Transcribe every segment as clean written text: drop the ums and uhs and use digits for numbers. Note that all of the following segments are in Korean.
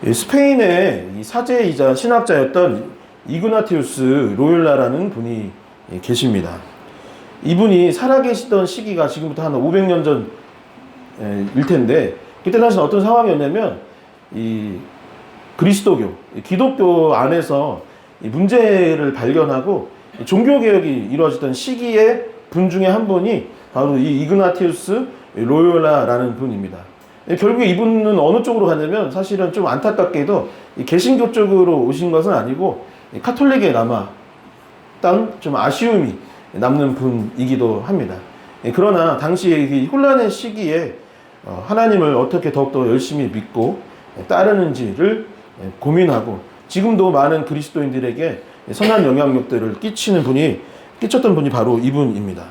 스페인의 이 사제이자 신학자였던 이그나티우스 로욜라라는 분이 계십니다. 이분이 살아계시던 시기가 지금부터 한 500년 전일 텐데, 그때 당시는 어떤 상황이었냐면 이 그리스도교, 기독교 안에서 이 문제를 발견하고 종교개혁이 이루어지던 시기에 분 중에 한 분이 바로 이 이그나티우스 로욜라라는 분입니다. 결국에 이분은 어느 쪽으로 갔냐면, 사실은 좀 안타깝게도 개신교 쪽으로 오신 것은 아니고 카톨릭에 남았던 좀 아쉬움이 남는 분이기도 합니다. 그러나 당시에 이 혼란의 시기에 하나님을 어떻게 더욱더 열심히 믿고 따르는지를 고민하고 지금도 많은 그리스도인들에게 선한 영향력들을 끼쳤던 분이 바로 이분입니다.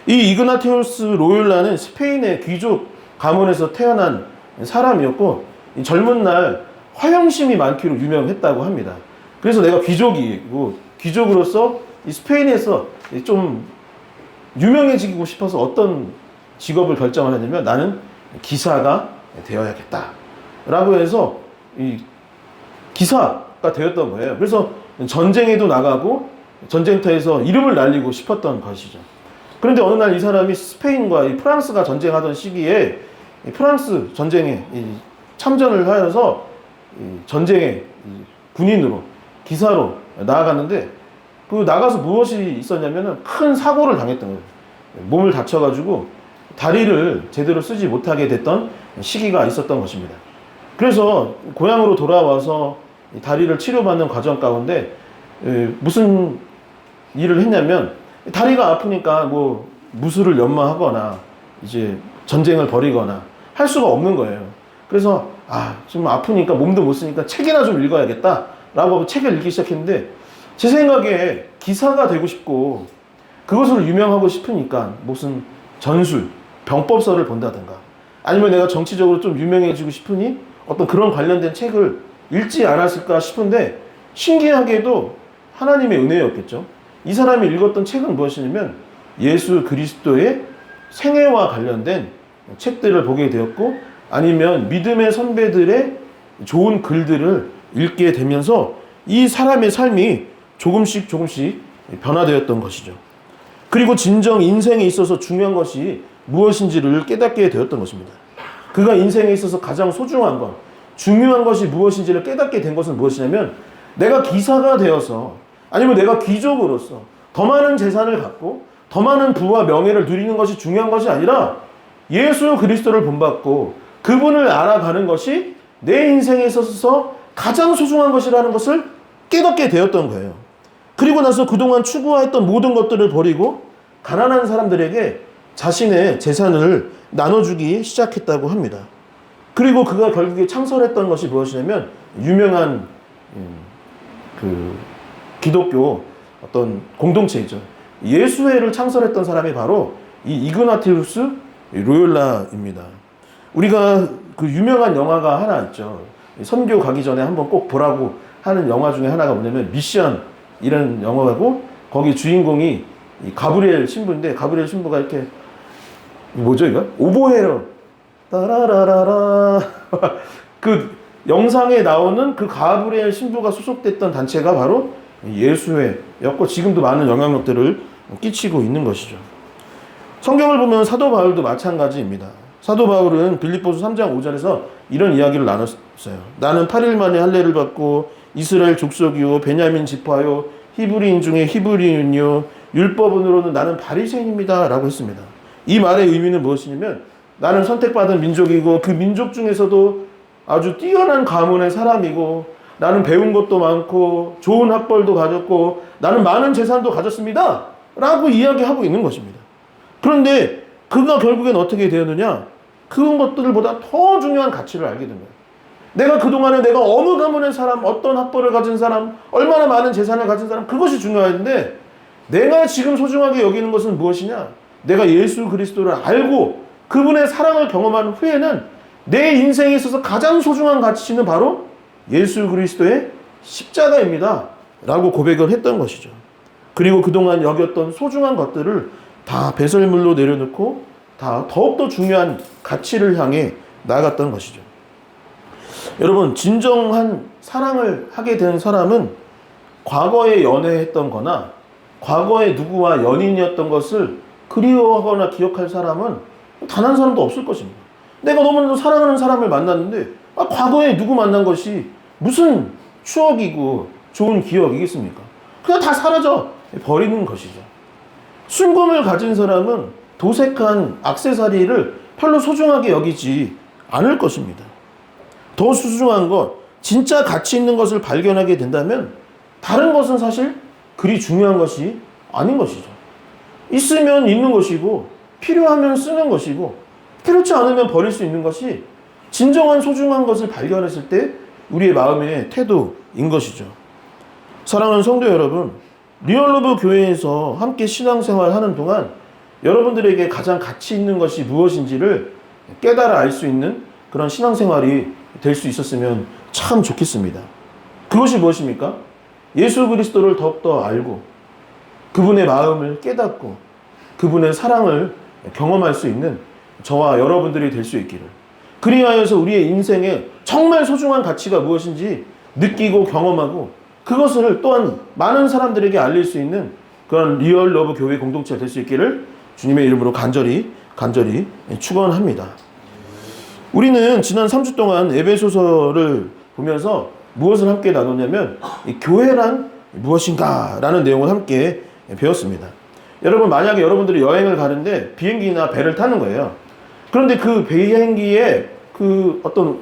이 이그나티우스 로욜라는 스페인의 귀족 가문에서 태어난 사람이었고, 젊은 날 화영심이 많기로 유명했다고 합니다. 그래서 내가 귀족이고, 귀족으로서 이 스페인에서 좀 유명해지고 싶어서 어떤 직업을 결정을 했냐면, 나는 기사가 되어야겠다 라고 해서 이 기사가 되었던 거예요. 그래서 전쟁에도 나가고 전쟁터에서 이름을 날리고 싶었던 것이죠. 그런데 어느 날 이 사람이 스페인과 이 프랑스가 전쟁하던 시기에 이 프랑스 전쟁에 참전을 하여서 전쟁에 군인으로, 기사로 나아갔는데, 그 나가서 무엇이 있었냐면 큰 사고를 당했던 거예요. 몸을 다쳐가지고 다리를 제대로 쓰지 못하게 됐던 시기가 있었던 것입니다. 그래서 고향으로 돌아와서 다리를 치료받는 과정 가운데 무슨 일을 했냐면, 다리가 아프니까 뭐 무술을 연마하거나 이제 전쟁을 벌이거나 할 수가 없는 거예요. 그래서 좀 아프니까 몸도 못 쓰니까 책이나 좀 읽어야겠다 라고 하고 책을 읽기 시작했는데, 제 생각에 기사가 되고 싶고 그것으로 유명하고 싶으니까 무슨 전술, 병법서를 본다든가, 아니면 내가 정치적으로 좀 유명해지고 싶으니 어떤 그런 관련된 책을 읽지 않았을까 싶은데, 신기하게도 하나님의 은혜였겠죠. 이 사람이 읽었던 책은 무엇이냐면 예수 그리스도의 생애와 관련된 책들을 보게 되었고, 아니면 믿음의 선배들의 좋은 글들을 읽게 되면서 이 사람의 삶이 조금씩 변화되었던 것이죠. 그리고 진정 인생에 있어서 중요한 것이 무엇인지를 깨닫게 되었던 것입니다. 그가 인생에 있어서 가장 소중한 것, 중요한 것이 무엇인지를 깨닫게 된 것은 무엇이냐면, 내가 기사가 되어서, 아니면 내가 귀족으로서 더 많은 재산을 갖고 더 많은 부와 명예를 누리는 것이 중요한 것이 아니라 예수 그리스도를 본받고 그분을 알아가는 것이 내 인생에 있어서 가장 소중한 것이라는 것을 깨닫게 되었던 거예요. 그리고 나서 그동안 추구했던 모든 것들을 버리고 가난한 사람들에게 자신의 재산을 나눠주기 시작했다고 합니다. 그리고 그가 결국에 창설했던 것이 무엇이냐면, 유명한 그 기독교 어떤 공동체이죠. 예수회를 창설했던 사람이 바로 이 이그나티우스 로욜라입니다. 우리가 그 유명한 영화가 하나 있죠. 선교 가기 전에 한번 꼭 보라고 하는 영화 중에 하나가 뭐냐면 미션 이런 영화고, 거기 주인공이 가브리엘 신부인데, 가브리엘 신부가 이렇게 뭐죠 이거? 오보에로 따라라라라 그 영상에 나오는 그 가브리엘 신부가 소속됐던 단체가 바로 예수회였고, 지금도 많은 영향력들을 끼치고 있는 것이죠. 성경을 보면 사도 바울도 마찬가지입니다. 사도 바울은 빌립보서 3장 5절에서 이런 이야기를 나눴어요. 나는 8일 만에 할례를 받고 이스라엘 족속이요 베냐민 지파요 히브리인 중에 히브리인이요 율법은으로는 나는 바리새인입니다 라고 했습니다. 이 말의 의미는 무엇이냐면, 나는 선택받은 민족이고 그 민족 중에서도 아주 뛰어난 가문의 사람이고, 나는 배운 것도 많고 좋은 학벌도 가졌고 나는 많은 재산도 가졌습니다 라고 이야기하고 있는 것입니다. 그런데 그가 결국엔 어떻게 되었느냐? 그런 것들보다 더 중요한 가치를 알게 된 거예요. 내가 그동안에 내가 어느 가문의 사람, 어떤 학벌을 가진 사람, 얼마나 많은 재산을 가진 사람, 그것이 중요했는데, 내가 지금 소중하게 여기는 것은 무엇이냐? 내가 예수 그리스도를 알고 그분의 사랑을 경험한 후에는 내 인생에 있어서 가장 소중한 가치는 바로 예수 그리스도의 십자가입니다 라고 고백을 했던 것이죠. 그리고 그동안 여겼던 소중한 것들을 다 배설물로 내려놓고 다 더욱더 중요한 가치를 향해 나아갔던 것이죠. 여러분, 진정한 사랑을 하게 된 사람은 과거에 연애했던 거나 과거에 누구와 연인이었던 것을 그리워하거나 기억할 사람은 단 한 사람도 없을 것입니다. 내가 너무나도 사랑하는 사람을 만났는데 과거에 누구 만난 것이 무슨 추억이고 좋은 기억이겠습니까? 그냥 다 사라져 버리는 것이죠. 순금을 가진 사람은 도색한 액세서리를 별로 소중하게 여기지 않을 것입니다. 더 소중한 것, 진짜 가치 있는 것을 발견하게 된다면 다른 것은 사실 그리 중요한 것이 아닌 것이죠. 있으면 있는 것이고 필요하면 쓰는 것이고 필요치 않으면 버릴 수 있는 것이 진정한 소중한 것을 발견했을 때 우리의 마음의 태도인 것이죠. 사랑하는 성도 여러분, 리얼러브 교회에서 함께 신앙생활 하는 동안 여러분들에게 가장 가치 있는 것이 무엇인지를 깨달아 알 수 있는 그런 신앙생활이 될 수 있었으면 참 좋겠습니다. 그것이 무엇입니까? 예수 그리스도를 더욱더 알고 그분의 마음을 깨닫고 그분의 사랑을 경험할 수 있는 저와 여러분들이 될 수 있기를, 그리하여서 우리의 인생에 정말 소중한 가치가 무엇인지 느끼고 경험하고 그것을 또한 많은 사람들에게 알릴 수 있는 그런 리얼 러브 교회 공동체가 될 수 있기를 주님의 이름으로 간절히 축원합니다. 우리는 지난 3주 동안 에베소서를 보면서 무엇을 함께 나눴냐면 이 교회란 무엇인가 라는 내용을 함께 배웠습니다. 여러분, 만약에 여러분들이 여행을 가는데 비행기나 배를 타는 거예요. 그런데 그 비행기에 그 어떤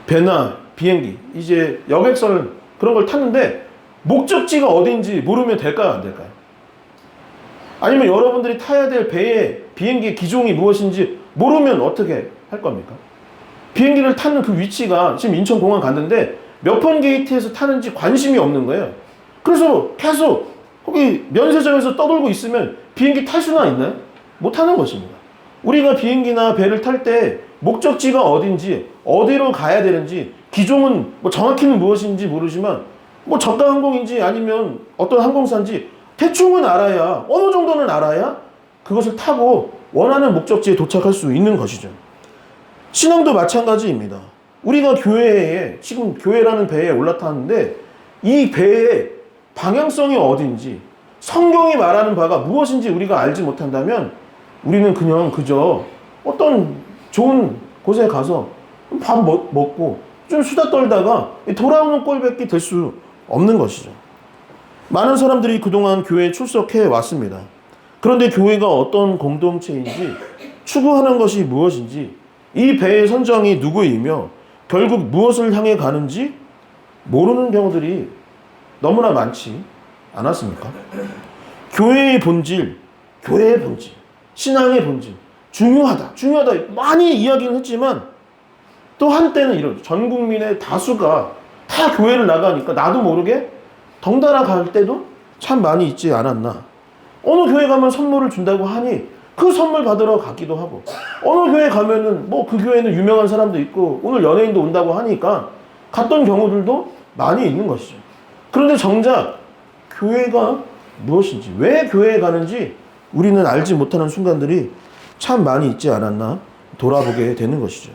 배나 비행기, 이제 여객선 그런 걸 탔는데 목적지가 어딘지 모르면 될까요, 안 될까요? 아니면 여러분들이 타야 될 배의 비행기의 기종이 무엇인지 모르면 어떻게 할 겁니까? 비행기를 타는 그 위치가 지금 인천공항 갔는데 몇 번 게이트에서 타는지 관심이 없는 거예요. 그래서 계속 거기 면세점에서 떠돌고 있으면 비행기 탈 수나 있나요? 못 타는 것입니다. 우리가 비행기나 배를 탈 때 목적지가 어딘지, 어디로 가야 되는지, 기종은 정확히는 무엇인지 모르지만 저가 항공인지 아니면 어떤 항공사인지 대충은 알아야, 어느 정도는 알아야 그것을 타고 원하는 목적지에 도착할 수 있는 것이죠. 신앙도 마찬가지입니다. 우리가 교회에, 지금 교회라는 배에 올라탔는데 이 배의 방향성이 어딘지, 성경이 말하는 바가 무엇인지 우리가 알지 못한다면 우리는 그저 어떤 좋은 곳에 가서 밥 먹고 좀 수다 떨다가 돌아오는 꼴밖에 될 수 없는 것이죠. 많은 사람들이 그동안 교회에 출석해 왔습니다. 그런데 교회가 어떤 공동체인지, 추구하는 것이 무엇인지, 이 배의 선장이 누구이며 결국 무엇을 향해 가는지 모르는 경우들이 너무나 많지 않았습니까? 교회의 본질, 신앙의 본질, 중요하다 많이 이야기는 했지만 또 한때는 이런 전 국민의 다수가 다 교회를 나가니까 나도 모르게 덩달아 갈 때도 참 많이 있지 않았나. 어느 교회 가면 선물을 준다고 하니 그 선물 받으러 가기도 하고, 어느 교회 가면은 그 교회는 유명한 사람도 있고 오늘 연예인도 온다고 하니까 갔던 경우들도 많이 있는 것이죠. 그런데 정작 교회가 무엇인지, 왜 교회에 가는지 우리는 알지 못하는 순간들이 참 많이 있지 않았나 돌아보게 되는 것이죠.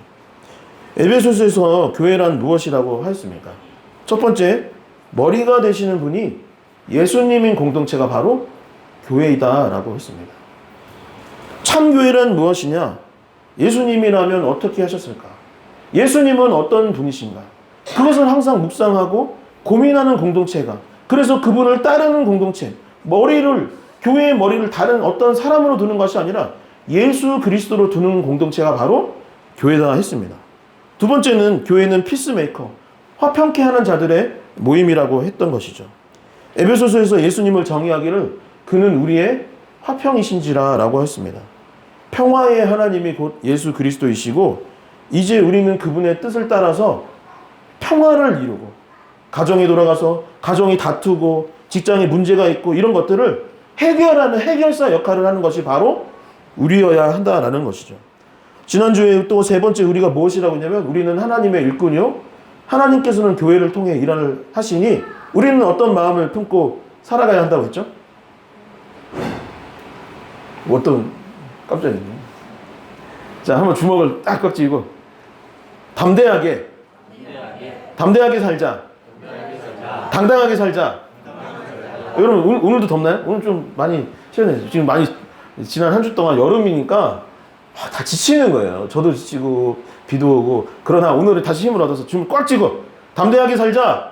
에베소서에서 교회란 무엇이라고 하였습니까? 첫 번째, 머리가 되시는 분이 예수님인 공동체가 바로 교회이다라고 했습니다. 참교회란 무엇이냐? 예수님이라면 어떻게 하셨을까? 예수님은 어떤 분이신가? 그것을 항상 묵상하고 고민하는 공동체가, 그래서 그분을 따르는 공동체, 교회의 머리를 다른 어떤 사람으로 두는 것이 아니라 예수 그리스도로 두는 공동체가 바로 교회다 했습니다. 두 번째는 교회는 피스메이커, 화평케 하는 자들의 모임이라고 했던 것이죠. 에베소서에서 예수님을 정의하기를 그는 우리의 화평이신지라 라고 했습니다. 평화의 하나님이 곧 예수 그리스도이시고 이제 우리는 그분의 뜻을 따라서 평화를 이루고, 가정에 돌아가서 가정이 다투고 직장에 문제가 있고 이런 것들을 해결하는 해결사 역할을 하는 것이 바로 우리여야 한다라는 것이죠. 지난주에 또 세 번째 우리가 무엇이라고 했냐면 우리는 하나님의 일꾼이요 하나님께서는 교회를 통해 일을 하시니 우리는 어떤 마음을 품고 살아가야 한다고 했죠? 깜짝이야. 자, 한번 주먹을 딱 꽉 쥐고 담대하게 살자. 당당하게 살자. 여러분 오늘도 덥나요? 오늘 좀 많이 시원해요. 지금 많이 지난 한 주 동안 여름이니까 다 지치는 거예요. 저도 지치고 비도 오고. 그러나 오늘은 다시 힘을 얻어서 지금 꽉 쥐고 담대하게 살자.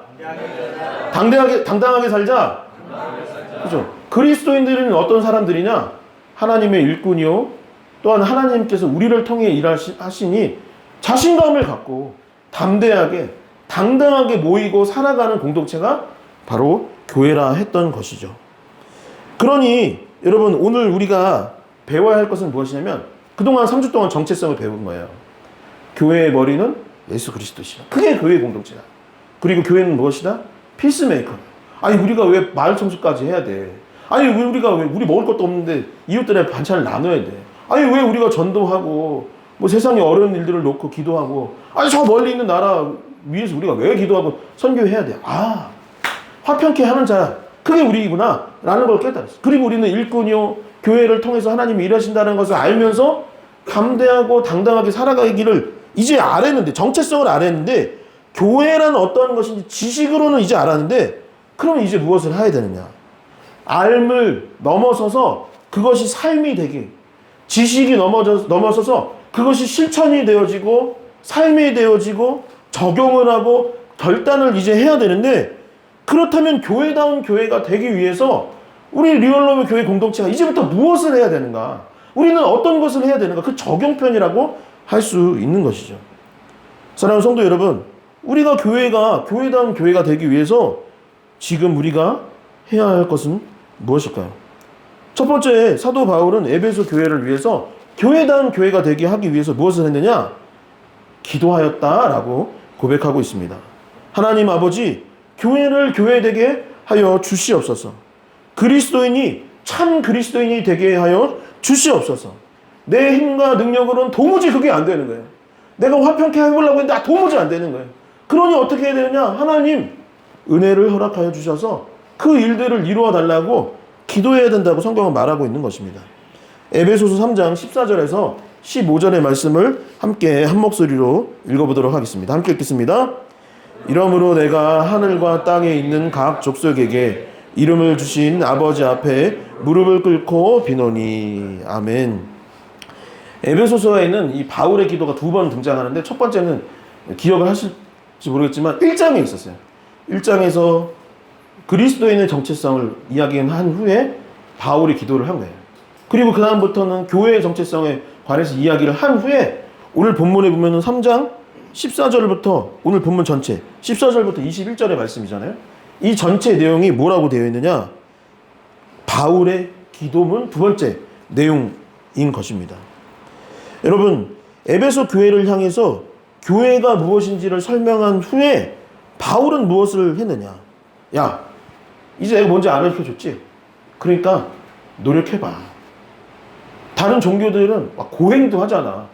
당당하게 살자. 그죠? 그리스도인들은 어떤 사람들이냐? 하나님의 일꾼이요. 또한 하나님께서 우리를 통해 일하시니 자신감을 갖고 담대하게 당당하게 모이고 살아가는 공동체가 바로 교회라 했던 것이죠. 그러니 여러분 오늘 우리가 배워야 할 것은 무엇이냐면 그동안 3주 동안 정체성을 배운 거예요. 교회의 머리는 예수 그리스도시다. 그게 교회의 공동체다. 그리고 교회는 무엇이다? 피스메이커. 아니 우리가 왜 마을 청소까지 해야 돼? 아니 우리가 왜 우리 먹을 것도 없는데 이웃들의 반찬을 나눠야 돼? 아니 왜 우리가 전도하고 뭐 세상에 어려운 일들을 놓고 기도하고 아니 저 멀리 있는 나라 위에서 우리가 왜 기도하고 선교해야 돼? 아 화평케 하는 자 그게 우리구나 라는 걸 깨달았어. 그리고 우리는 일꾼이요 교회를 통해서 하나님이 일하신다는 것을 알면서 담대하고 당당하게 살아가기를 이제 알았는데 정체성을 알았는데 교회란 어떤 것인지 지식으로는 이제 알았는데 그러면 이제 무엇을 해야 되느냐? 알을 넘어서서 그것이 삶이 되게 지식이 넘어서서 그것이 실천이 되어지고 삶이 되어지고 적용을 하고 결단을 이제 해야 되는데 그렇다면 교회다운 교회가 되기 위해서 우리 리얼러브 교회 공동체가 이제부터 무엇을 해야 되는가? 우리는 어떤 것을 해야 되는가? 그 적용편이라고 할 수 있는 것이죠. 사랑하는 성도 여러분, 우리가 교회다운 교회가 되기 위해서 지금 우리가 해야 할 것은 무엇일까요? 첫 번째, 사도 바울은 에베소 교회를 위해서 교회다운 교회가 되게 하기 위해서 무엇을 했느냐? 기도하였다라고 고백하고 있습니다. 하나님 아버지, 교회를 교회되게 하여 주시옵소서. 그리스도인이 참 그리스도인이 되게 하여 주시옵소서. 내 힘과 능력으로는 도무지 그게 안 되는 거예요. 내가 화평케 해보려고 했는데 도무지 안 되는 거예요. 그러니 어떻게 해야 되느냐? 하나님 은혜를 허락하여 주셔서 그 일들을 이루어 달라고 기도해야 된다고 성경은 말하고 있는 것입니다. 에베소서 3장 14절에서 15절의 말씀을 함께 한 목소리로 읽어보도록 하겠습니다. 함께 읽겠습니다. 이러므로 내가 하늘과 땅에 있는 각 족속에게 이름을 주신 아버지 앞에 무릎을 꿇고 비노니. 아멘. 에베소서에는 이 바울의 기도가 두 번 등장하는데 첫 번째는 기억을 하실지 모르겠지만 1장에 있었어요. 1장에서 그리스도인의 정체성을 이야기한 후에 바울이 기도를 한 거예요. 그리고 그 다음부터는 교회의 정체성에 관해서 이야기를 한 후에 오늘 본문에 보면 3장 14절부터 오늘 본문 전체 14절부터 21절의 말씀이잖아요. 이 전체 내용이 뭐라고 되어 있느냐? 바울의 기도문 두 번째 내용인 것입니다. 여러분, 에베소 교회를 향해서 교회가 무엇인지를 설명한 후에 바울은 무엇을 했느냐? 야, 이제 내가 뭔지 알려줬지? 그러니까 노력해봐. 다른 종교들은 막 고행도 하잖아.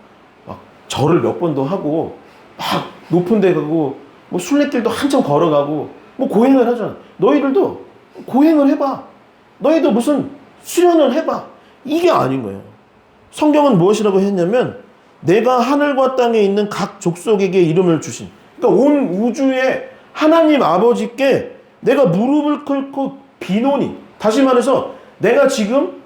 막 절을 몇 번도 하고 막 높은 데 가고 뭐 순례길도 한참 걸어가고 뭐 고행을 하잖아. 너희들도 고행을 해봐. 너희도 무슨 수련을 해봐. 이게 아닌 거예요. 성경은 무엇이라고 했냐면 내가 하늘과 땅에 있는 각 족속에게 이름을 주신, 그러니까 온 우주에 하나님 아버지께 내가 무릎을 꿇고 비노니, 다시 말해서 내가 지금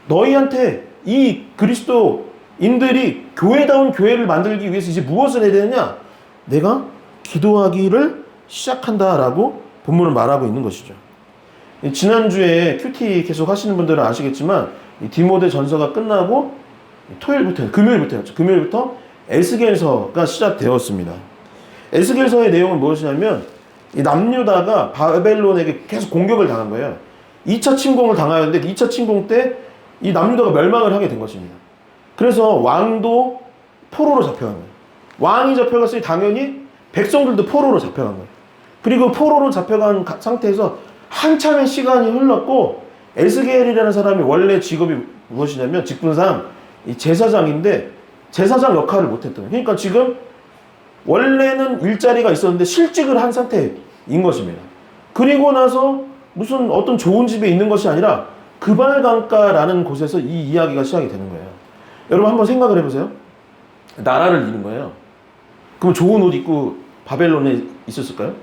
너희한테 이 그리스도인들이 교회다운 교회를 만들기 위해서 이제 무엇을 해야 되느냐? 내가 기도하기를 시작한다라고 본문을 말하고 있는 것이죠. 지난주에 큐티 계속 하시는 분들은 아시겠지만 디모데 전서가 끝나고 금요일부터였죠. 금요일부터 에스겔서가 시작되었습니다. 에스겔서의 내용은 무엇이냐면 이 남유다가 바벨론에게 계속 공격을 당한 거예요. 2차 침공을 당하였는데 2차 침공 때 이 남유다가 멸망을 하게 된 것입니다. 그래서 왕도 포로로 잡혀간 거예요. 왕이 잡혀갔으니 당연히 백성들도 포로로 잡혀간 거예요. 그리고 포로로 잡혀간 상태에서 한참의 시간이 흘렀고 에스겔이라는 사람이 원래 직업이 무엇이냐면 직분상 이 제사장인데 제사장 역할을 못했던 거예요. 그러니까 지금 원래는 일자리가 있었는데 실직을 한 상태인 것입니다. 그리고 나서 무슨 어떤 좋은 집에 있는 것이 아니라 그발강가라는 곳에서 이 이야기가 시작이 되는 거예요. 여러분 한번 생각을 해보세요. 나라를 잃은 거예요. 그럼 좋은 옷 입고 바벨론에 있었을까요?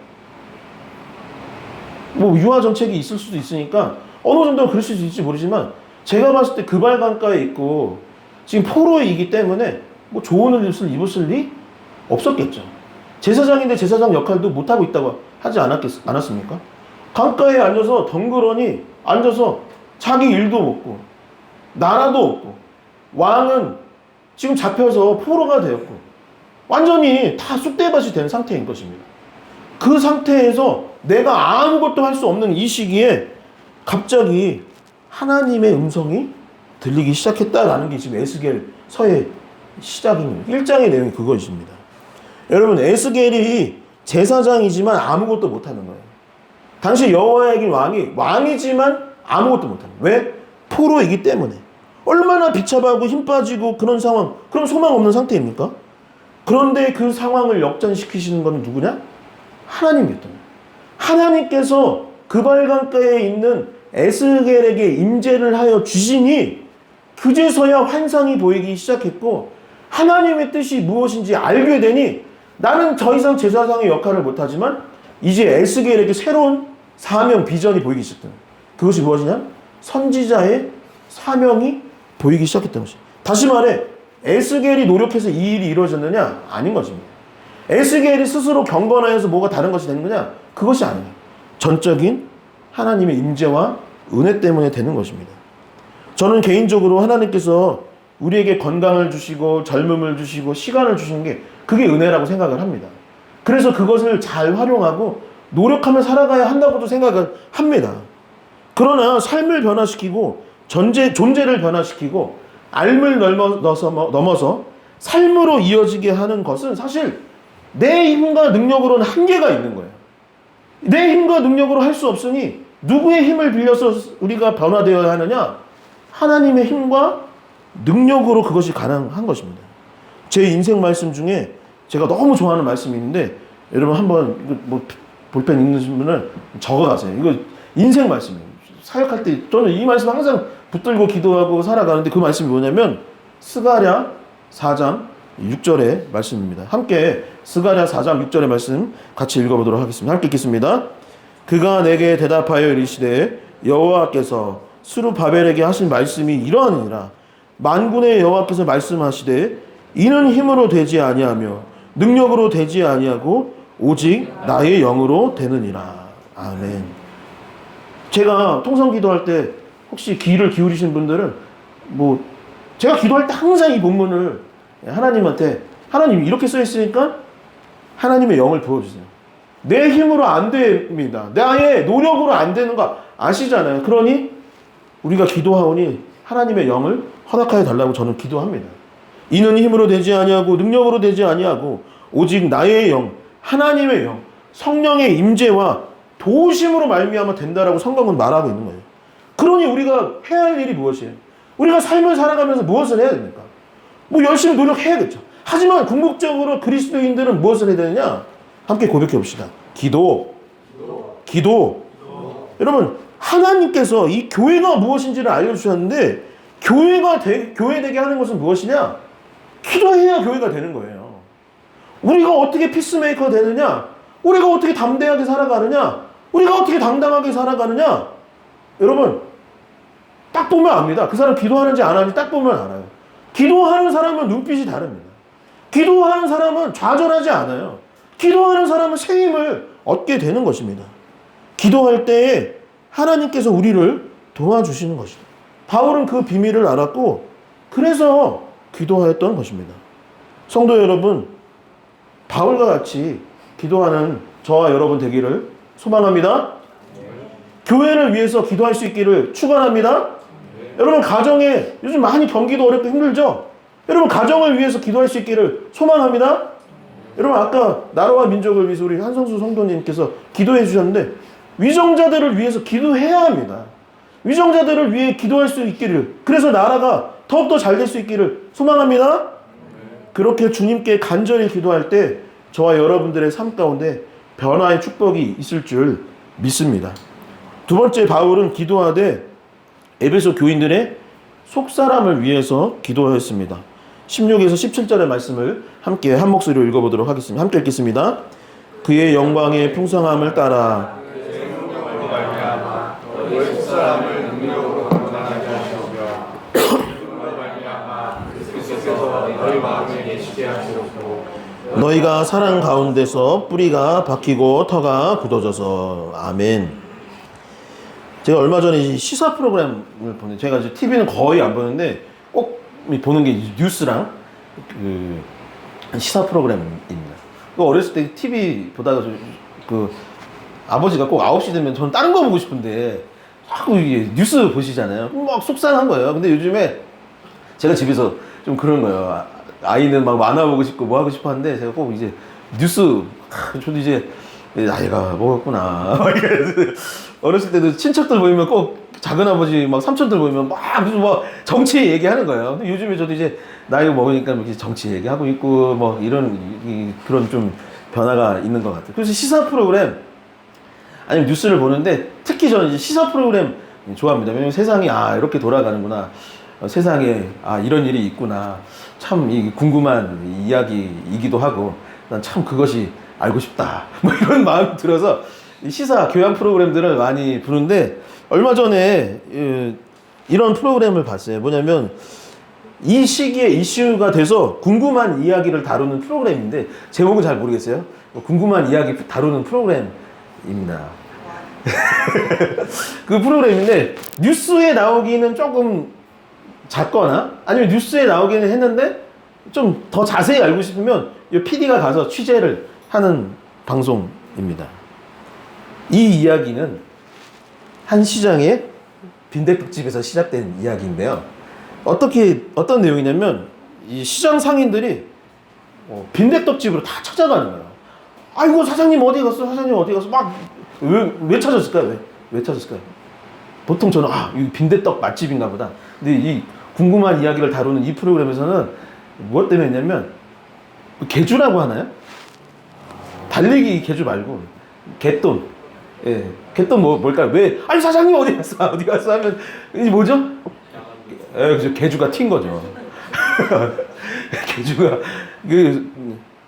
뭐 유아 정책이 있을 수도 있으니까 어느 정도는 그럴 수도 있을지 모르지만 제가 봤을 때 그발 강가에 있고 지금 포로이기 때문에 뭐 좋은 옷을 입었을 리 없었겠죠. 제사장인데 제사장 역할도 못하고 있다고 하지 않았습니까? 강가에 앉아서 덩그러니 앉아서 자기 일도 없고 나라도 없고 왕은 지금 잡혀서 포로가 되었고 완전히 다 쑥대밭이 된 상태인 것입니다. 그 상태에서 내가 아무것도 할 수 없는 이 시기에 갑자기 하나님의 음성이 들리기 시작했다라는 게 지금 에스겔서의 시작입니다. 1장의 내용이 그것입니다. 여러분, 에스겔이 제사장이지만 아무것도 못하는 거예요. 당시 여호와의 왕이지만 아무것도 못하는 거예요. 왜? 포로이기 때문에. 얼마나 비참하고 힘 빠지고 그런 상황, 그럼 소망 없는 상태입니까? 그런데 그 상황을 역전시키시는 건 누구냐? 하나님이었던 거예요. 하나님께서 그발강가에 있는 에스겔에게 임재를 하여 주시니 그제서야 환상이 보이기 시작했고 하나님의 뜻이 무엇인지 알게 되니 나는 더 이상 제사장의 역할을 못하지만 이제 에스겔에게 새로운 사명, 비전이 보이기 시작했다. 그것이 무엇이냐? 선지자의 사명이 보이기 시작했던 것이다. 다시 말해 에스겔이 노력해서 이 일이 이루어졌느냐? 아닌 것입니다. 에스겔이 스스로 경건하여서 뭐가 다른 것이 되는 거냐? 그것이 아니에요. 전적인 하나님의 임재와 은혜 때문에 되는 것입니다. 저는 개인적으로 하나님께서 우리에게 건강을 주시고 젊음을 주시고 시간을 주신 게 그게 은혜라고 생각을 합니다. 그래서 그것을 잘 활용하고 노력하며 살아가야 한다고도 생각을 합니다. 그러나 삶을 변화시키고 존재를 변화시키고 삶을 넘어서 삶으로 이어지게 하는 것은 사실 내 힘과 능력으로는 한계가 있는 거예요. 내 힘과 능력으로 할 수 없으니 누구의 힘을 빌려서 우리가 변화되어야 하느냐? 하나님의 힘과 능력으로 그것이 가능한 것입니다. 제 인생 말씀 중에 제가 너무 좋아하는 말씀이 있는데 여러분 한번 이거 뭐 볼펜 있는 분은 적어가세요. 이거 인생 말씀이에요. 사역할 때 저는 이 말씀 항상 붙들고 기도하고 살아가는데 그 말씀이 뭐냐면 스가랴 4장 6절의 말씀입니다. 함께 스가랴 4장 6절의 말씀 같이 읽어보도록 하겠습니다. 함께 읽겠습니다. 그가 내게 대답하여 이르시되 여호와께서 스룹바벨에게 하신 말씀이 이러하니라. 만군의 여호와께서 말씀하시되 이는 힘으로 되지 아니하며 능력으로 되지 아니하고 오직 나의 영으로 되느니라. 아멘. 제가 통성 기도할 때 혹시 귀를 기울이신 분들은 뭐 제가 기도할 때 항상 이 본문을 하나님한테 하나님 이렇게 써 있으니까 하나님의 영을 부어주세요. 내 힘으로 안 됩니다. 나의 노력으로 안 되는 거 아시잖아요. 그러니 우리가 기도하오니 하나님의 영을 허락하여 달라고 저는 기도합니다. 이는 힘으로 되지 아니하고 능력으로 되지 아니하고 오직 나의 영, 하나님의 영, 성령의 임재와 도우심으로 말미암아 된다라고 성경은 말하고 있는 거예요. 그러니 우리가 해야 할 일이 무엇이에요? 우리가 삶을 살아가면서 무엇을 해야 됩니까? 뭐 열심히 노력해야겠죠. 하지만 궁극적으로 그리스도인들은 무엇을 해야 되느냐? 함께 고백해 봅시다. 기도. 여러분 하나님께서 이 교회가 무엇인지를 알려주셨는데 교회 되게 하는 것은 무엇이냐? 기도해야 교회가 되는 거예요. 우리가 어떻게 피스메이커 되느냐? 우리가 어떻게 담대하게 살아가느냐? 우리가 어떻게 당당하게 살아가느냐? 여러분 딱 보면 압니다. 그 사람 기도하는지 안 하는지 딱 보면 알아요. 기도하는 사람은 눈빛이 다릅니다. 기도하는 사람은 좌절하지 않아요. 기도하는 사람은 새 힘을 얻게 되는 것입니다. 기도할 때에 하나님께서 우리를 도와주시는 것이죠. 바울은 그 비밀을 알았고 그래서 기도하였던 것입니다. 성도 여러분, 바울과 같이 기도하는 저와 여러분 되기를 소망합니다. 교회를 위해서 기도할 수 있기를 축원합니다. 여러분 가정에 요즘 많이 경기도 어렵고 힘들죠? 여러분 가정을 위해서 기도할 수 있기를 소망합니다. 여러분 아까 나라와 민족을 위해서 우리 한성수 성도님께서 기도해 주셨는데 위정자들을 위해서 기도해야 합니다. 위정자들을 위해 기도할 수 있기를, 그래서 나라가 더욱더 잘 될 수 있기를 소망합니다. 그렇게 주님께 간절히 기도할 때 저와 여러분들의 삶 가운데 변화의 축복이 있을 줄 믿습니다. 두 번째, 바울은 기도하되 에베소 교인들의 속사람을 위해서 기도했습니다. 16에서 17절의 말씀을 함께 한 목소리로 읽어보도록 하겠습니다. 함께 읽겠습니다. 그의 영광의 풍성함을 따라 너희가 사랑 가운데서 뿌리가 박히고 터가 굳어져서. 아멘. 제가 얼마 전에 시사 프로그램을 보는데, 제가 이제 TV는 거의 안 보는데 꼭 보는 게 뉴스랑 그 시사 프로그램입니다. 어렸을 때 TV 보다가 그 아버지가 꼭 9시 되면 저는 다른 거 보고 싶은데 자꾸 이게 뉴스 보시잖아요. 막 속상한 거예요. 근데 요즘에 제가 집에서 좀 그런 거예요. 아이는 막 만화 보고 싶고 뭐 하고 싶어 하는데, 제가 꼭 이제 뉴스, 저도 이제 나이가 먹었구나. 어렸을 때도 친척들 보이면 꼭 작은아버지 막 삼촌들 보이면 막 무슨 뭐 정치 얘기하는 거예요. 근데 요즘에 저도 이제 나이가 먹으니까 이렇게 정치 얘기하고 있고 뭐 이런 그런 좀 변화가 있는 것 같아요. 그래서 시사 프로그램 아니면 뉴스를 보는데 특히 저는 이제 시사 프로그램 좋아합니다. 왜냐면 세상이 이렇게 돌아가는구나. 세상에 이런 일이 있구나. 참 궁금한 이야기이기도 하고, 난 참 그것이 알고 싶다. 뭐 이런 마음이 들어서 시사 교양 프로그램들을 많이 보는데, 얼마 전에 이런 프로그램을 봤어요. 뭐냐면 이 시기에 이슈가 돼서 궁금한 이야기를 다루는 프로그램인데, 제목은 잘 모르겠어요. 궁금한 이야기 다루는 프로그램입니다. 그 프로그램인데 뉴스에 나오기는 조금 작거나 아니면 뉴스에 나오기는 했는데 좀 더 자세히 알고 싶으면 이 PD가 가서 취재를 하는 방송입니다. 이 이야기는 한 시장의 빈대떡집에서 시작된 이야기인데요. 어떤 내용이냐면 이 시장 상인들이 빈대떡집으로 다 찾아가는 거예요. 아이고 사장님 어디 갔어? 사장님 어디 갔어? 막 왜 찾았을까요? 왜 찾았을까요? 보통 저는 이 빈대떡 맛집인가 보다. 근데 이 궁금한 이야기를 다루는 이 프로그램에서는 무엇 때문에 했냐면, 개주라고 하나요? 달리기 개주 말고 개돈. 예, 개돈 뭘까요? 왜? 아니 사장님 어디 갔어? 어디 갔어? 하면 이게 뭐죠? 그죠. 개주가 튄 거죠. 개주가 그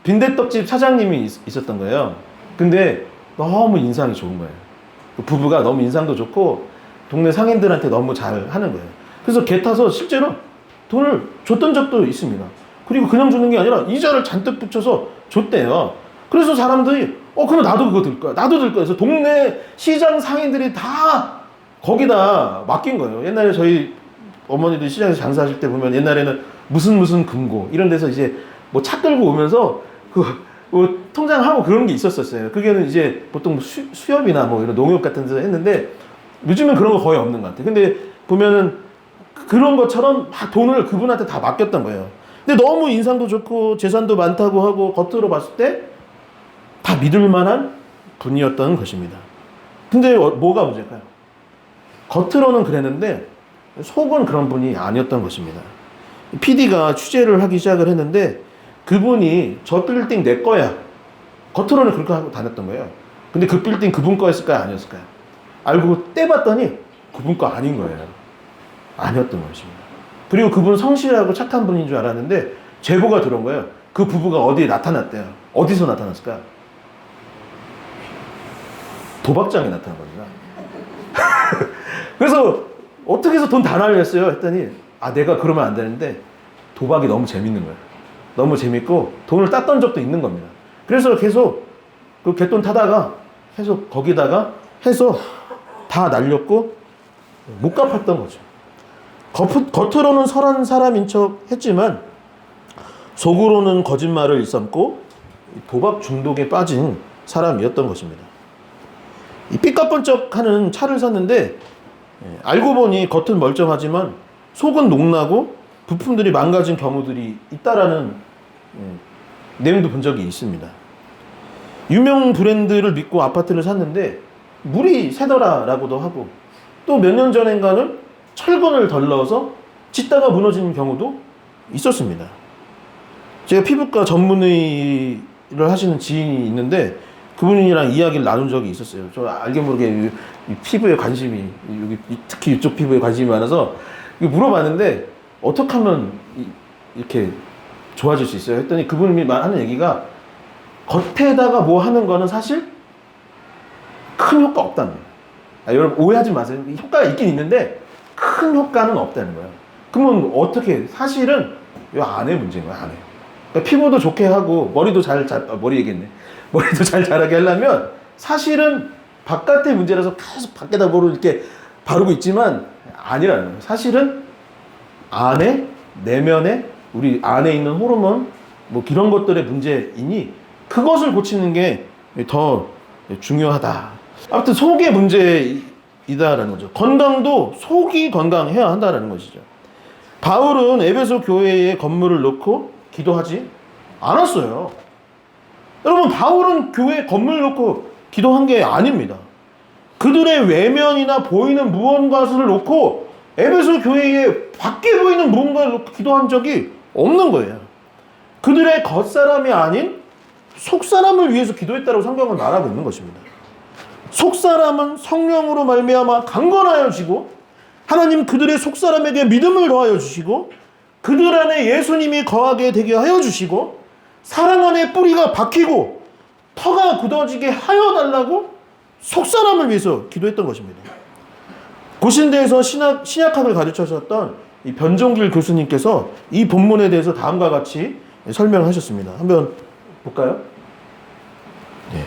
빈대떡집 사장님이 있었던 거예요. 근데 너무 인상이 좋은 거예요. 그 부부가 너무 인상도 좋고 동네 상인들한테 너무 잘 하는 거예요. 그래서 개 타서 실제로 돈을 줬던 적도 있습니다. 그리고 그냥 주는 게 아니라 이자를 잔뜩 붙여서 줬대요. 그래서 사람들이 그럼 나도 그거 들 거야. 나도 들 거야. 그래서 동네 시장 상인들이 다 거기다 맡긴 거예요. 옛날에 저희 어머니들 시장에서 장사하실 때 보면 옛날에는 무슨 금고 이런 데서 이제 뭐 차 끌고 오면서 통장하고 그런 게 있었어요. 그게는 이제 보통 수협이나 뭐 이런 농협 같은 데서 했는데, 요즘은 그런 거 거의 없는 것 같아요. 근데 보면은 그런 것처럼 막 돈을 그분한테 다 맡겼던 거예요. 근데 너무 인상도 좋고 재산도 많다고 하고 겉으로 봤을 때 다 믿을 만한 분이었던 것입니다. 근데 뭐가 문제일까요? 겉으로는 그랬는데 속은 그런 분이 아니었던 것입니다. PD가 취재를 하기 시작을 했는데, 그분이 저 빌딩 내 거야. 겉으로는 그렇게 하고 다녔던 거예요. 근데 그 빌딩 그분 거였을까요? 아니었을까요? 알고 떼봤더니 그분 거 아닌 거예요. 아니었던 것입니다. 그리고 그분 성실하고 착한 분인 줄 알았는데 제보가 들어온 거예요. 그 부부가 어디에 나타났대요. 어디서 나타났을까요? 도박장에 나타난 겁니다. 그래서 어떻게 해서 돈 다 날렸어요? 했더니 내가 그러면 안 되는데 도박이 너무 재밌는 거예요. 너무 재밌고 돈을 땄던 적도 있는 겁니다. 그래서 계속 그 갯돈 타다가 계속 거기다가 해서 다 날렸고 못 갚았던 거죠. 겉으로는 선한 사람인 척 했지만 속으로는 거짓말을 일삼고 도박 중독에 빠진 사람이었던 것입니다. 이 삐까뻔쩍하는 차를 샀는데 알고 보니 겉은 멀쩡하지만 속은 녹나고 부품들이 망가진 경우들이 있다라는 내용도 본 적이 있습니다. 유명 브랜드를 믿고 아파트를 샀는데 물이 새더라라고도 하고, 또 몇 년 전인가는 철근을 덜 넣어서 짓다가 무너지는 경우도 있었습니다. 제가 피부과 전문의를 하시는 지인이 있는데 그분이랑 이야기를 나눈 적이 있었어요. 저 알게 모르게 이 피부에 관심이, 특히 이쪽 피부에 관심이 많아서 물어봤는데 어떻게 하면 이렇게 좋아질 수 있어요? 했더니 그분이 하는 얘기가 겉에다가 뭐 하는 거는 사실 큰 효과 없다는 거예요. 여러분 오해하지 마세요. 효과가 있긴 있는데 큰 효과는 없다는 거예요. 그러면 어떻게, 사실은 이 안에 문제인 거예요. 안에. 그러니까 피부도 좋게 하고 머리도 머리 얘기했네. 머리도 잘 자라게 하려면 사실은 바깥의 문제라서 계속 밖에다 뭐를 이렇게 바르고 있지만 아니라는 거예요. 사실은 안에, 내면에, 우리 안에 있는 호르몬 뭐 이런 것들의 문제이니 그것을 고치는 게 더 중요하다. 아무튼 속의 문제이다라는 거죠. 건강도 속이 건강해야 한다라는 것이죠. 바울은 에베소 교회에 건물을 놓고 기도하지 않았어요. 여러분, 바울은 교회에 건물 놓고 기도한 게 아닙니다. 그들의 외면이나 보이는 무언가를 놓고 에베소 교회에 밖에 보이는 무언가를 놓고 기도한 적이 없는 거예요. 그들의 겉사람이 아닌 속사람을 위해서 기도했다고 성경은 말하고 있는 것입니다. 속사람은 성령으로 말미암아 강건하여지고 하나님 그들의 속사람에게 믿음을 더하여 주시고 그들 안에 예수님이 거하게 되게 하여 주시고 사랑 안에 뿌리가 박히고 터가 굳어지게 하여 달라고 속사람을 위해서 기도했던 것입니다. 고신대에서 신약학을 가르쳐주셨던 이 변종길 교수님께서 이 본문에 대해서 다음과 같이 설명하셨습니다. 한번 볼까요? 네.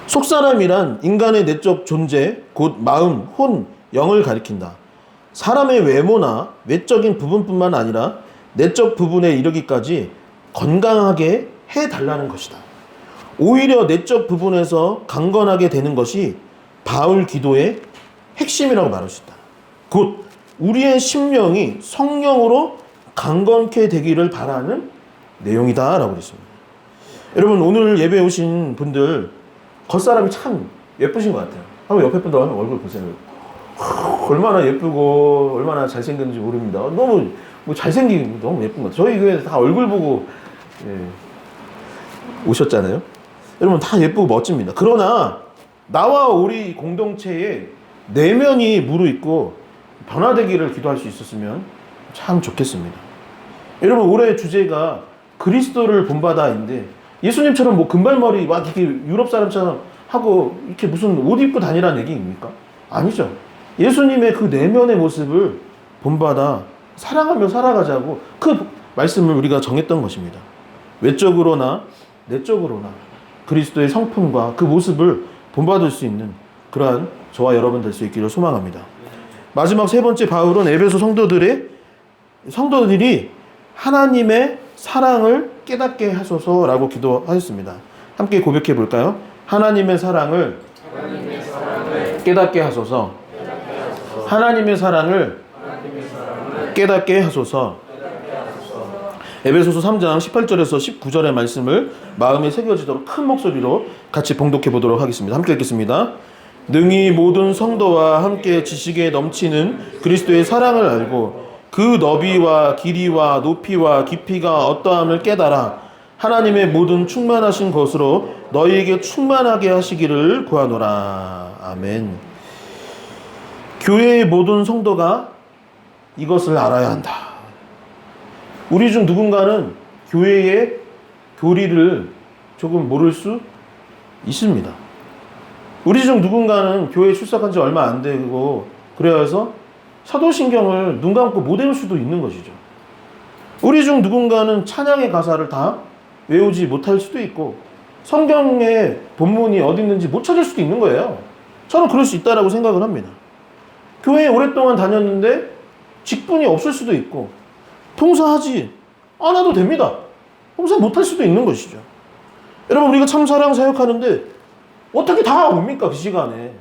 속사람이란 인간의 내적 존재, 곧 마음, 혼, 영을 가리킨다. 사람의 외모나 외적인 부분뿐만 아니라 내적 부분에 이르기까지 건강하게 해달라는 것이다. 오히려 내적 부분에서 강건하게 되는 것이 바울 기도의 핵심이라고 말할 수 있다. 곧 우리의 심령이 성령으로 강건케 되기를 바라는 내용이다 라고 했습니다. 여러분, 오늘 예배에 오신 분들 겉사람이 참 예쁘신 것 같아요. 한번 옆에 분들 한번 얼굴 보세요. 얼마나 예쁘고 얼마나 잘생겼는지 모릅니다. 너무 잘생기고 너무 예쁜 것 같아요. 저희 교회에서 다 얼굴 보고 오셨잖아요. 여러분, 다 예쁘고 멋집니다. 그러나 나와 우리 공동체에 내면이 무르익고 변화되기를 기도할 수 있었으면 참 좋겠습니다. 여러분, 올해 주제가 그리스도를 본받아인데 예수님처럼 뭐 금발머리 막 이렇게 유럽 사람처럼 하고 이렇게 무슨 옷 입고 다니라는 얘기입니까? 아니죠. 예수님의 그 내면의 모습을 본받아 사랑하며 살아가자고 그 말씀을 우리가 정했던 것입니다. 외적으로나 내적으로나 그리스도의 성품과 그 모습을 본받을 수 있는 그러한 저와 여러분 될 수 있기를 소망합니다. 마지막 세 번째, 바울은 에베소 성도들이 하나님의 사랑을 깨닫게 하소서라고 기도하였습니다. 함께 고백해 볼까요? 하나님의 사랑을 깨닫게 하소서. 하나님의 사랑을 깨닫게 하소서. 에베소서 3장 18절에서 19절의 말씀을 마음에 새겨지도록 큰 목소리로 같이 봉독해 보도록 하겠습니다. 함께 읽겠습니다. 능히 모든 성도와 함께 지식에 넘치는 그리스도의 사랑을 알고 그 너비와 길이와 높이와 깊이가 어떠함을 깨달아 하나님의 모든 충만하신 것으로 너희에게 충만하게 하시기를 구하노라. 아멘. 교회의 모든 성도가 이것을 알아야 한다. 우리 중 누군가는 교회의 교리를 조금 모를 수 있습니다. 우리 중 누군가는 교회에 출석한 지 얼마 안 되고 그래서 사도신경을 눈 감고 못 외울 수도 있는 것이죠. 우리 중 누군가는 찬양의 가사를 다 외우지 못할 수도 있고 성경의 본문이 어디 있는지 못 찾을 수도 있는 거예요. 저는 그럴 수 있다고 생각을 합니다. 교회에 오랫동안 다녔는데 직분이 없을 수도 있고 봉사하지 않아도 됩니다. 봉사 못할 수도 있는 것이죠. 여러분, 우리가 참사랑 사역하는데 어떻게 다 옵니까? 그 시간에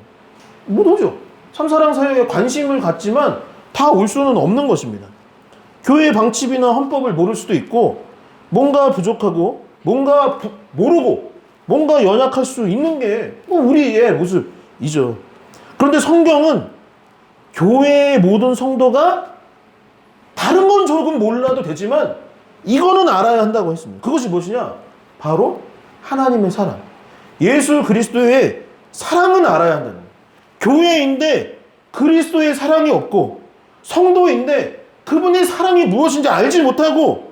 못 오죠. 참사랑 사역에 관심을 갖지만 다 올 수는 없는 것입니다. 교회의 방침이나 헌법을 모를 수도 있고 뭔가 부족하고 뭔가 모르고 뭔가 연약할 수 있는 게 우리의 모습이죠. 그런데 성경은 교회의 모든 성도가 다른 건 조금 몰라도 되지만 이거는 알아야 한다고 했습니다. 그것이 무엇이냐? 바로 하나님의 사랑, 예수 그리스도의 사랑은 알아야 한다는 거예요. 교회인데 그리스도의 사랑이 없고 성도인데 그분의 사랑이 무엇인지 알지 못하고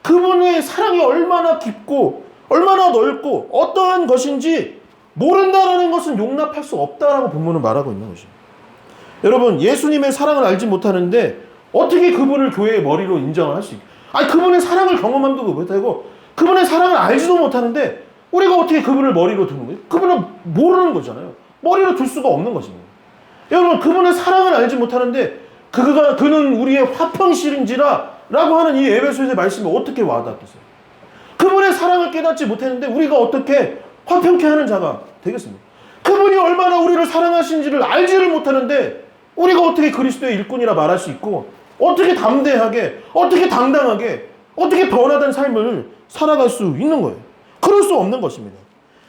그분의 사랑이 얼마나 깊고 얼마나 넓고 어떠한 것인지 모른다라는 것은 용납할 수 없다라고 본문은 말하고 있는 것이죠. 여러분, 예수님의 사랑을 알지 못하는데 어떻게 그분을 교회의 머리로 인정을 할 수 있을까요? 아니, 그분의 사랑을 경험함도 못하고 그분의 사랑을 알지도 못하는데 우리가 어떻게 그분을 머리로 두는 거예요? 그분을 모르는 거잖아요. 머리로 둘 수가 없는 것입니다. 여러분, 그분의 사랑을 알지 못하는데 그는 우리의 화평실인지라 라고 하는 이 에베소서의 말씀이 어떻게 와닿겠어요? 그분의 사랑을 깨닫지 못했는데 우리가 어떻게 화평케 하는 자가 되겠습니까? 그분이 얼마나 우리를 사랑하시는지를 알지를 못하는데 우리가 어떻게 그리스도의 일꾼이라 말할 수 있고 어떻게 담대하게, 어떻게 당당하게, 어떻게 변화된 삶을 살아갈 수 있는 거예요? 그럴 수 없는 것입니다.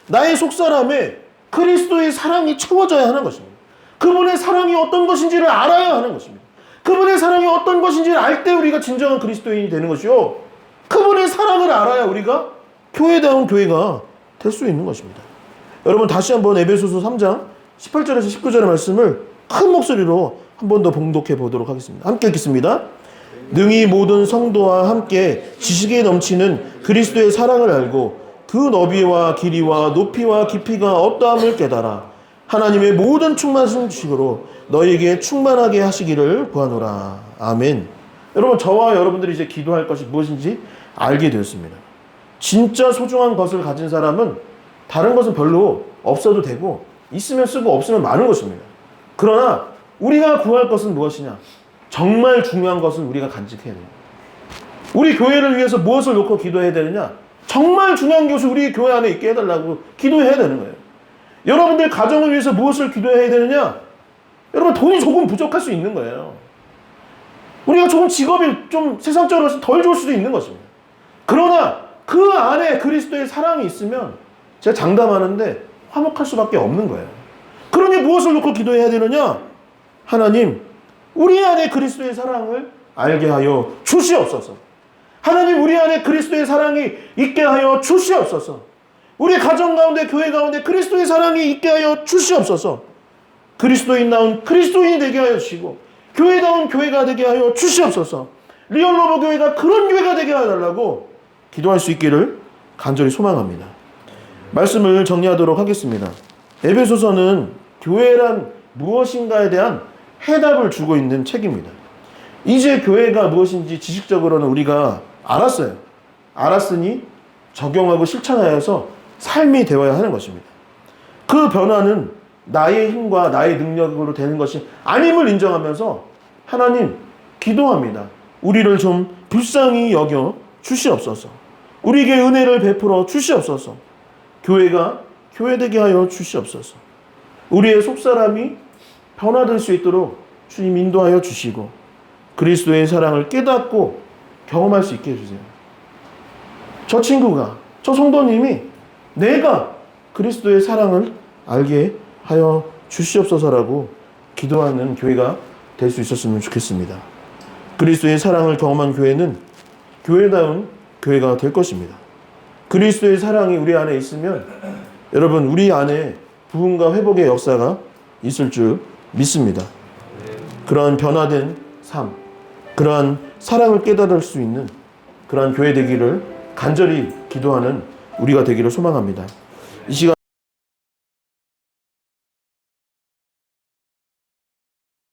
나의 속사람에 그리스도의 사랑이 채워져야 하는 것입니다. 그분의 사랑이 어떤 것인지를 알아야 하는 것입니다. 그분의 사랑이 어떤 것인지를 알 때 우리가 진정한 그리스도인이 되는 것이요, 그분의 사랑을 알아야 우리가 교회다운 교회가 될 수 있는 것입니다. 여러분, 다시 한번 에베소서 3장 18절에서 19절의 말씀을 큰 목소리로 한 번 더 봉독해 보도록 하겠습니다. 함께 읽겠습니다. 능히 모든 성도와 함께 지식에 넘치는 그리스도의 사랑을 알고 그 너비와 길이와 높이와 깊이가 어떠함을 깨달아 하나님의 모든 충만하신 지식으로 너희에게 충만하게 하시기를 구하노라. 아멘. 여러분, 저와 여러분들이 이제 기도할 것이 무엇인지 알게 되었습니다. 진짜 소중한 것을 가진 사람은 다른 것은 별로 없어도 되고 있으면 쓰고 없으면 많은 것입니다. 그러나 우리가 구할 것은 무엇이냐? 정말 중요한 것은 우리가 간직해야 돼요. 우리 교회를 위해서 무엇을 놓고 기도해야 되느냐? 정말 중요한 것이 우리 교회 안에 있게 해달라고 기도해야 되는 거예요. 여러분들 가정을 위해서 무엇을 기도해야 되느냐? 여러분, 돈이 조금 부족할 수 있는 거예요. 우리가 조금 직업이 좀 세상적으로 덜 좋을 수도 있는 것입니다. 그러나 그 안에 그리스도의 사랑이 있으면 제가 장담하는데 화목할 수밖에 없는 거예요. 그러니 무엇을 놓고 기도해야 되느냐? 하나님, 우리 안에 그리스도의 사랑을 알게 하여 주시옵소서. 하나님, 우리 안에 그리스도의 사랑이 있게 하여 주시옵소서. 우리 가정 가운데, 교회 가운데 그리스도의 사랑이 있게 하여 주시옵소서. 그리스도인다운 그리스도인이 되게 하여 주시고 교회다운 교회가 되게 하여 주시옵소서. 리얼러브 교회가 그런 교회가 되게 해달라고 기도할 수 있기를 간절히 소망합니다. 말씀을 정리하도록 하겠습니다. 에베소서는 교회란 무엇인가에 대한 해답을 주고 있는 책입니다. 이제 교회가 무엇인지 지식적으로는 우리가 알았어요. 알았으니 적용하고 실천하여서 삶이 되어야 하는 것입니다. 그 변화는 나의 힘과 나의 능력으로 되는 것이 아님을 인정하면서 하나님, 기도합니다. 우리를 좀 불쌍히 여겨 주시옵소서. 우리에게 은혜를 베풀어 주시옵소서. 교회가 교회되게 하여 주시옵소서. 우리의 속사람이 변화될 수 있도록 주님 인도하여 주시고 그리스도의 사랑을 깨닫고 경험할 수 있게 해주세요. 저 친구가, 저 성도님이 내가 그리스도의 사랑을 알게 하여 주시옵소서라고 기도하는 교회가 될 수 있었으면 좋겠습니다. 그리스도의 사랑을 경험한 교회는 교회다운 교회가 될 것입니다. 그리스도의 사랑이 우리 안에 있으면 여러분, 우리 안에 부흥과 회복의 역사가 있을 줄 믿습니다. 그러한 변화된 삶, 그러한 사랑을 깨달을 수 있는 그러한 교회 되기를 간절히 기도하는 우리가 되기를 소망합니다. 이 시간